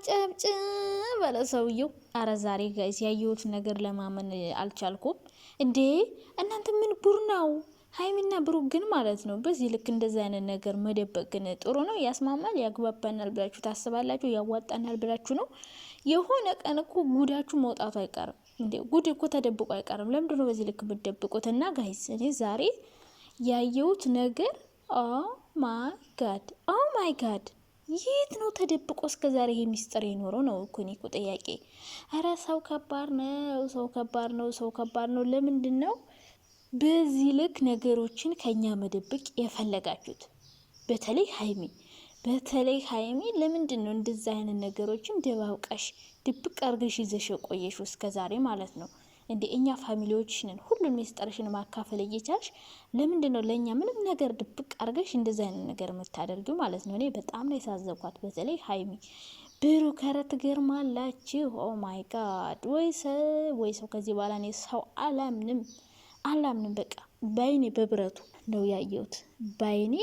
ጨብጨብ ባለ ሰውየው። አረ ዛሬ ጋይስ ያየሁት ነገር ለማመን አልቻልኩም። እንዴ እናንተ ምን ጉር ነው? ሀይሚና ብሩክ ግን ማለት ነው በዚህ ልክ እንደዚህ አይነት ነገር መደበቅ ግን ጥሩ ነው? ያስማማል? ያግባባናል ብላችሁ ታስባላችሁ? ያዋጣናል ብላችሁ ነው? የሆነ ቀን እኮ ጉዳችሁ መውጣቱ አይቀርም። እንዴ ጉድ እኮ ተደብቆ አይቀርም። ለምንድን ነው በዚህ ልክ የምትደብቁት? እና ጋይስ እኔ ዛሬ ያየሁት ነገር ኦ ማይ ጋድ የት ነው ተደብቆ እስከ ዛሬ ይሄ ሚስጥር የኖረው ነው እኮ እኔ እኮ ጥያቄ። አረ ሰው ከባድ ነው፣ ሰው ከባድ ነው፣ ሰው ከባድ ነው። ለምንድን ነው በዚህ ልክ ነገሮችን ከኛ መደብቅ የፈለጋችሁት? በተለይ ሀይሚ ለምንድን ነው እንደዚህ አይነት ነገሮችን ደባውቀሽ ድብቅ አርገሽ ይዘሽ ቆየሽ እስከ ዛሬ ማለት ነው? እንዴ እኛ ፋሚሊዎች ነን፣ ሁሉን ሚስጥርሽን ማካፈል እየቻልሽ ለምንድን ነው ለእኛ ምንም ነገር ድብቅ አርገሽ እንደዚህ አይነት ነገር የምታደርጊው ማለት ነው? እኔ በጣም ነው የሳዘብኳት። በተለይ ሀይሚ ብሩክ ኧረ ትገርማላችሁ። ኦ ማይ ጋድ ወይ ሰው ከዚህ በኋላ እኔ ሰው አላምንም። በቃ ባይኔ በብረቱ ነው ያየሁት፣ ባይኔ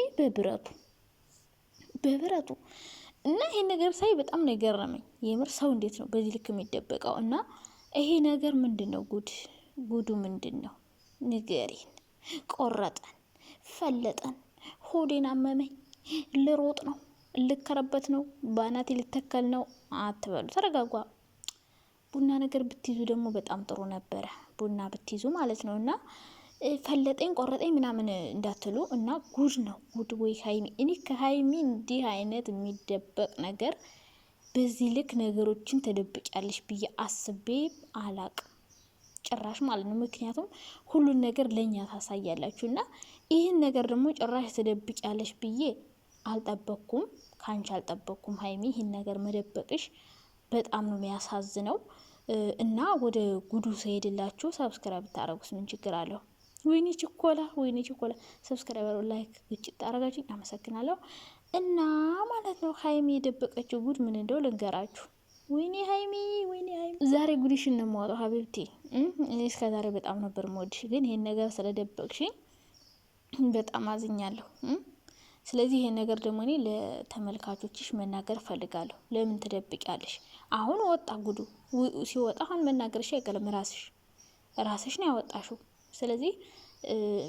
በብረቱ እና ይሄን ነገር ሳይ በጣም ነው የገረመኝ። የምር ሰው እንዴት ነው በዚህ ልክ የሚደበቀው? እና ይሄ ነገር ምንድን ነው? ጉዱ ምንድን ነው? ንገሪን። ቆረጠን፣ ፈለጠን፣ ሆዴን አመመኝ፣ ልሮጥ ነው፣ ልከረበት ነው፣ ባናቴ ልተከል ነው አትበሉ። ተረጋጓ። ቡና ነገር ብትይዙ ደግሞ በጣም ጥሩ ነበረ፣ ቡና ብትይዙ ማለት ነው። እና ፈለጠኝ ቆረጠኝ ምናምን እንዳትሉ። እና ጉድ ነው ጉድ። ወይ ሀይሚ፣ እኔ ከሀይሚ እንዲህ አይነት የሚደበቅ ነገር በዚህ ልክ ነገሮችን ተደብቂያለሽ ብዬ አስቤ አላቅም ጭራሽ ማለት ነው። ምክንያቱም ሁሉን ነገር ለእኛ ታሳያላችሁ እና ይህን ነገር ደግሞ ጭራሽ ተደብቂያለሽ ብዬ አልጠበቅኩም፣ ከአንቺ አልጠበቅኩም ሀይሚ። ይህን ነገር መደበቅሽ በጣም ነው የሚያሳዝነው። እና ወደ ጉዱ ሰሄድላችሁ። ሰብስክራይብ ታረጉስ ምን ችግር አለው? ወይኔ ችኮላ ሰብስክራይብ ላይክ ግጭት ታረጋችሁኝ፣ አመሰግናለሁ። እና ማለት ነው ሀይሚ የደበቀችው ጉድ ምን እንደው ልንገራችሁ። ወይኔ ሀይሚ ዛሬ ጉድሽን ነው የማወጣው ሀቢብቲ። እኔ እስከ ዛሬ በጣም ነበር የምወድሽ፣ ግን ይሄን ነገር ስለደበቅሽኝ በጣም አዝኛለሁ። ስለዚህ ይሄን ነገር ደግሞ እኔ ለተመልካቾችሽ መናገር ፈልጋለሁ። ለምን ትደብቂያለሽ? አሁን ወጣ ጉዱ። ሲወጣ አሁን መናገርሽ አይቀርም። ራስሽ ነው ያወጣሽው። ስለዚህ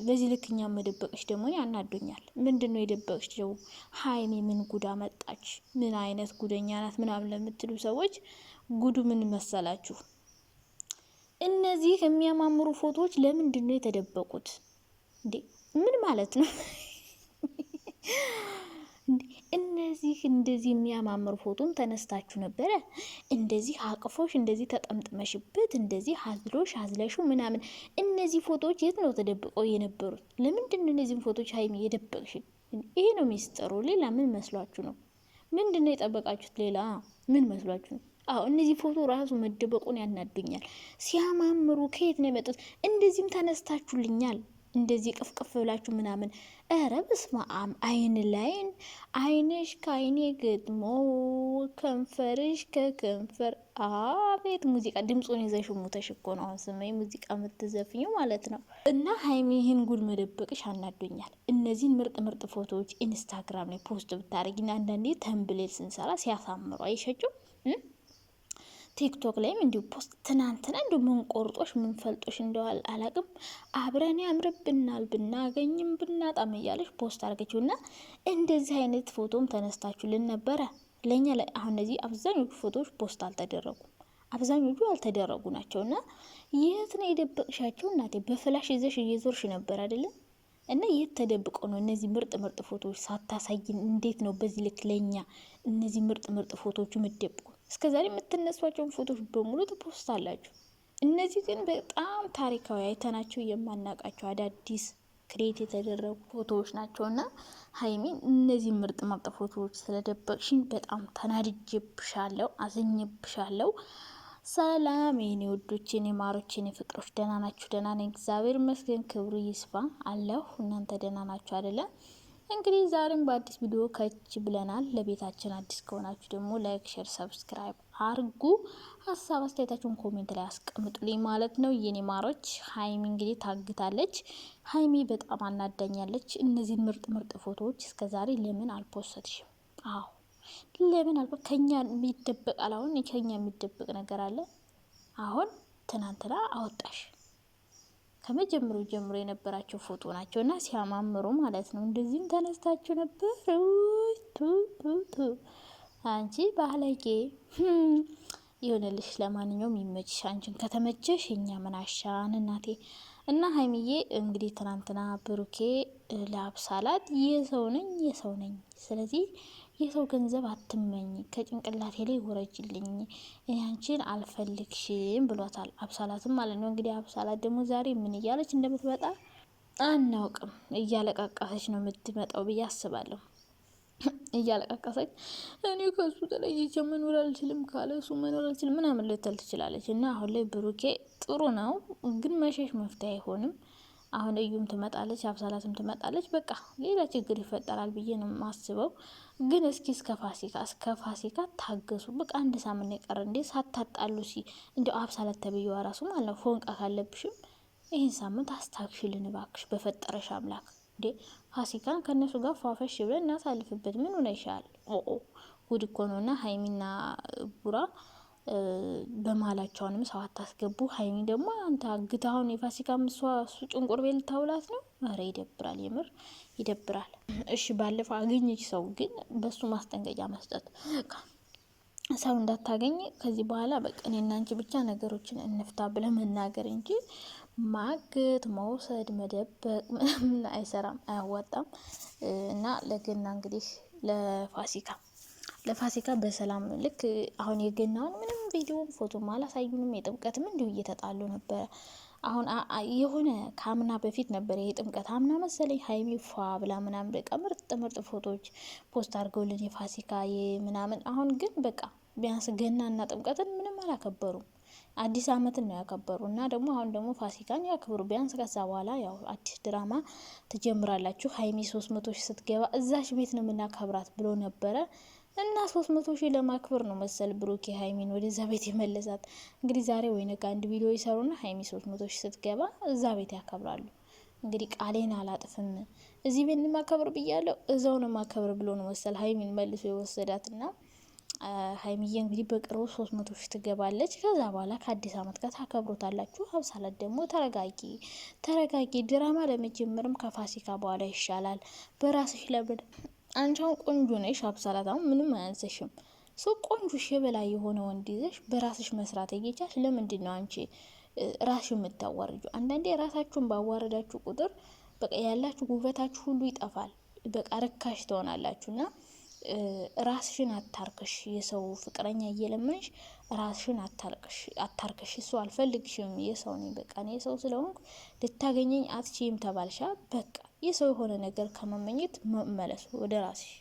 በዚህ ልክኛ መደበቅሽ ደግሞ እኔ አናዶኛል። ምንድነው የደበቅሽው? ሀይሚ ምን ጉዳ መጣች? ምን አይነት ጉደኛ ናት ምናምን ለምትሉ ሰዎች ጉዱ ምን መሰላችሁ? እነዚህ የሚያማምሩ ፎቶዎች ለምንድነው የተደበቁት? እንዴ ምን ማለት ነው? እነዚህ እንደዚህ የሚያማምር ፎቶም ተነስታችሁ ነበረ፣ እንደዚህ አቅፎሽ፣ እንደዚህ ተጠምጥመሽበት፣ እንደዚህ አዝለሹ ምናምን። እነዚህ ፎቶዎች የት ነው ተደብቀው የነበሩት? ለምንድን ነው እነዚህን ፎቶዎች ሀይሚ የደበቅሽ? ይሄ ነው ሚስጥሩ። ሌላ ምን መስሏችሁ ነው? ምንድን ነው የጠበቃችሁት? ሌላ ምን መስሏችሁ ነው? አዎ እነዚህ ፎቶ ራሱ መደበቁን ያናዱኛል። ሲያማምሩ ከየት ነው የመጡት? እንደዚህም ተነስታችሁልኛል እንደዚህ ቅፍቅፍ ብላችሁ ምናምን። ኧረ በስመ አብ። አይን ላይን፣ አይንሽ ከአይኔ ገጥሞ፣ ከንፈርሽ ከከንፈር። አቤት ሙዚቃ! ድምፁን ይዘሽ ሙተሽ እኮ ነው አሁን ስመኝ ሙዚቃ የምትዘፍኙ ማለት ነው። እና ሀይሚ ይህን ጉድ መደበቅሽ አናዶኛል። እነዚህን ምርጥ ፎቶዎች ኢንስታግራም ላይ ፖስት ብታደርጊና አንዳንዴ ተንብሌል ስንሰራ ሲያሳምሩ አይሸጩም? ቲክቶክ ላይም እንዲሁ ፖስት ትናንትና እንዲሁ ምን ቆርጦሽ ምን ፈልጦሽ እንደዋል አላቅም። አብረን ያምርብናል ብናገኝም ብናጣም እያለሽ ፖስት አድርገችው እና እንደዚህ አይነት ፎቶም ተነስታችሁልን ነበረ ለእኛ። አሁን እነዚህ አብዛኞቹ ፎቶዎች ፖስት አልተደረጉም፣ አብዛኞቹ ያልተደረጉ ናቸው። እና የት ነው የደበቅሻቸው? እናቴ በፍላሽ ይዘሽ እየዞርሽ ነበር አይደለም? እና የት ተደብቀው ነው እነዚህ ምርጥ ፎቶዎች ሳታሳይን? እንዴት ነው በዚህ ልክ ለእኛ እነዚህ ምርጥ ፎቶዎች የምትደብቁ? እስከዛሬ የምትነሷቸውን ፎቶች በሙሉ ትፖስት አላችሁ። እነዚህ ግን በጣም ታሪካዊ አይተናቸው የማናቃቸው አዳዲስ ክሬት የተደረጉ ፎቶዎች ናቸው። እና ሀይሚን እነዚህ ምርጥ ፎቶዎች ስለደበቅሽኝ በጣም ተናድጄብሻለሁ፣ አዝኜብሻለሁ። ሰላም የኔ ውዶች፣ የኔ ማሮች፣ የኔ ፍቅሮች፣ ደህና ናችሁ? ደህና ነኝ እግዚአብሔር ይመስገን፣ ክብሩ ይስፋ አለሁ። እናንተ ደህና ናችሁ አይደለም? እንግዲህ ዛሬም በአዲስ ቪዲዮ ከች ብለናል። ለቤታችን አዲስ ከሆናችሁ ደግሞ ላይክ፣ ሼር፣ ሰብስክራይብ አርጉ። ሀሳብ አስተያየታችሁን ኮሜንት ላይ አስቀምጡልኝ ማለት ነው። የኔ ማሮች፣ ሀይሚ እንግዲህ ታግታለች። ሀይሚ በጣም አናዳኛለች። እነዚህን ምርጥ ፎቶዎች እስከዛሬ ለምን አልፖስትሽም? አዎ ለምን አልባ ከኛ የሚደበቃል? አሁን ከኛ የሚደበቅ ነገር አለ? አሁን ትናንትና አወጣሽ ከመጀመሩ ጀምሮ የነበራቸው ፎቶ ናቸው እና ሲያማምሩ ማለት ነው። እንደዚህም ተነስታችሁ ነበር። አንቺ ባለጌ ይሆንልሽ። ለማንኛውም ይመችሽ። አንቺን ከተመቸሽ እኛ ምን አሻን እናቴ። እና ሀይሚዬ እንግዲህ ትናንትና ብሩኬ ለአብሳላት የሰው ነኝ፣ ስለዚህ የሰው ገንዘብ አትመኝ፣ ከጭንቅላቴ ላይ ወረጅልኝ፣ እኔ አንቺን አልፈልግሽም ብሏታል። አብሳላትም ማለት ነው። እንግዲህ አብሳላት ደግሞ ዛሬ ምን እያለች እንደምትመጣ አናውቅም። እያለቃቀሰች ነው የምትመጣው ብዬ አስባለሁ። እያለቃቀሰች እኔ ከሱ ተለይቼ መኖር አልችልም፣ ካለ እሱ መኖር አልችልም ምናምን ልትል ትችላለች። እና አሁን ላይ ብሩኬ ጥሩ ነው፣ ግን መሸሽ መፍትሄ አይሆንም። አሁን እዩም ትመጣለች፣ አብሳላትም ትመጣለች። በቃ ሌላ ችግር ይፈጠራል ብዬ ነው የማስበው። ግን እስኪ እስከ ፋሲካ ታገሱ። በቃ አንድ ሳምንት የቀረ እንዴ ሳታጣሉ እንዲ አብሳላት ተብዬዋ ራሱ ማለት ነው። ፎንቃ ካለብሽም ይህን ሳምንት አስታክሽልን እባክሽ፣ በፈጠረሽ አምላክ። እንዴ ፋሲካን ከእነሱ ጋር ፏፈሽ ብለን እናሳልፍበት። ምን ሆነ ይሻል? ጉድ እኮ ነው። እና ሀይሚና ቡራ በመሀላቸውንም ሰው አታስገቡ። ሀይሚ ደግሞ አንተ አግታሁን የፋሲካ እሱ ጭንቁር ቤት ልታውላት ነው። ኧረ ይደብራል፣ የምር ይደብራል። እሺ ባለፈው አገኘች ሰው፣ ግን በሱ ማስጠንቀቂያ መስጠት ሰው እንዳታገኝ ከዚህ በኋላ በቃ እኔና አንቺ ብቻ ነገሮችን እንፍታ ብለ መናገር እንጂ ማገት፣ መውሰድ፣ መደበቅ ምናምን አይሰራም፣ አያዋጣም። እና ለገና እንግዲህ ለፋሲካ በሰላም ልክ አሁን የገናውን ምንም ቪዲዮ ፎቶም አላሳዩንም። የጥምቀትም እንዲሁ እየተጣሉ ነበረ። አሁን የሆነ ከአምና በፊት ነበር የጥምቀት አምና መሰለኝ ሀይሚ ፏ ብላ ምናምን በቃ ምርጥ ፎቶዎች ፖስት አድርገውልን የፋሲካ ምናምን። አሁን ግን በቃ ቢያንስ ገና እና ጥምቀትን ምንም አላከበሩም። አዲስ አመትን ነው ያከበሩ። እና ደግሞ አሁን ደግሞ ፋሲካን ያክብሩ ቢያንስ። ከዛ በኋላ ያው አዲስ ድራማ ትጀምራላችሁ። ሀይሚ 300 ሺህ ስትገባ እዛሽ ቤት ነው የምናከብራት ብሎ ነበረ። እና 300 ሺህ ለማክበር ነው መሰል ብሩኬ ሀይሚን ወደዛ ቤት የመለሳት። እንግዲህ ዛሬ ወይ ነገ አንድ ቪዲዮ ይሰሩና ሀይሚ 300 ሺህ ስትገባ እዛ ቤት ያከብራሉ። እንግዲህ ቃሌን አላጥፍም፣ እዚህ ቤት ማከብር ብያለሁ፣ እዛው ነው ማከብር ብሎ ነው መሰል ሀይሚን መልሶ የወሰዳትና ሀይሚዬ እንግዲህ በቅርቡ 300 ሺህ ትገባለች። ከዛ በኋላ ከአዲስ አመት ጋር ታከብሮታላችሁ። አብሳላት ደግሞ ተረጋጊ፣ ድራማ ለመጀመርም ከፋሲካ በኋላ ይሻላል። በራስሽ ለምን አንቺን ቆንጆ ነሽ አብሳላት፣ አሁን ምንም አያንሰሽም። ቆንጆ በላይ የሆነ ወንድ ይዘሽ በራስሽ መስራት እየቻልሽ ለምንድን ነው አንቺ ራስሽ የምታዋርጁ? አንዳንዴ ራሳችሁን ባዋረዳችሁ ቁጥር በቃ ያላችሁ ውበታችሁ ሁሉ ይጠፋል። በቃ ርካሽ ትሆናላችሁና ራስሽን አታርክሽ። የሰው ፍቅረኛ እየለመንሽ ራስሽን አታርክሽ። እሱ አልፈልግሽም፣ የሰው ነኝ፣ በቃ እኔ የሰው ስለሆንኩ ልታገኘኝ አትችይም ተባልሻ። በቃ የሰው የሆነ ነገር ከመመኘት መመለሱ ወደ ራስሽ